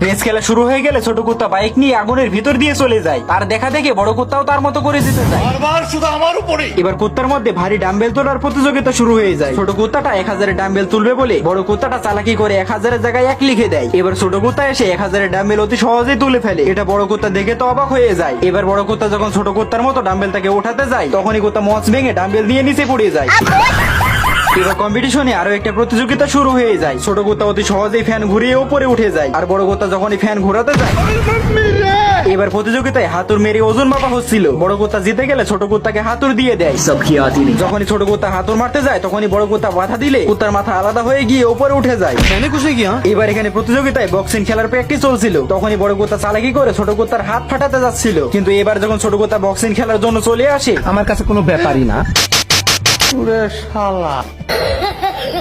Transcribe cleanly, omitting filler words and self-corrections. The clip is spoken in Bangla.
রেস খেলা শুরু হয়ে গেলে ছোট কুত্তা বাইক নিয়ে আগুনের ভিতর দিয়ে চলে যায়। আর দেখা দেখে বড় কুত্তাও তার মতো করে যেতে যায়। এবার কুত্তার মধ্যে ভারী ডাম্বেল তোলার প্রতিযোগিতা শুরু হয়ে যায়। ছোট কুত্তাটা 1000 ডাম্বেল তুলবে বলে বড় কুত্তাটা চালাকি করে 1000 এর জায়গায় 1 লিখে দেয়। এবার ছোট কুত্তা এসে 1000 ডাম্বেল অতি সহজেই তুলে ফেলে। এটা বড় কুত্তা দেখে তো অবাক হয়ে যায়। এবার বড় কুত্তা যখন ছোট কুত্তার মতো ডাম্বেলটাকে উঠাতে যায়, তখনই কুত্তা মচ ভেঙে ডাম্বেল দিয়ে নিচে পড়ে যায়। এবার কম্পিটিশনে আরো একটা প্রতিযোগিতা শুরু হয়ে যায়। ছোট কুত্তা অতি সহজেই ফ্যান ঘুরিয়ে উপরে উঠে যায়, আর বড় কুত্তা যখনই ফ্যান ঘোরাতে যায়, এবার প্রতিযোগিতায় হাতুর মেরে ওজন মাপা হচ্ছিল। বড় কুত্তা জিতে গেলে ছোট কুত্তাকে হাতুর দিয়ে দেয়। যখনই ছোট কুত্তা হাতুর মারতে যায়, তখনই বড় কুত্তা বাধা দিলে কুত্তার মাথা আলাদা হয়ে গিয়ে উপরে উঠে যায়। এবার এখানে প্রতিযোগিতায় বক্সিং খেলার প্র্যাকটিস চলছিল। তখনই বড় কুত্তা চালাকি করে ছোট কুত্তার হাত ফাটাতে যাচ্ছিল। কিন্তু এবার যখন ছোট কুত্তা বক্সিং খেলার জন্য চলে আসে, আমার কাছে কোনো ব্যাপারই না।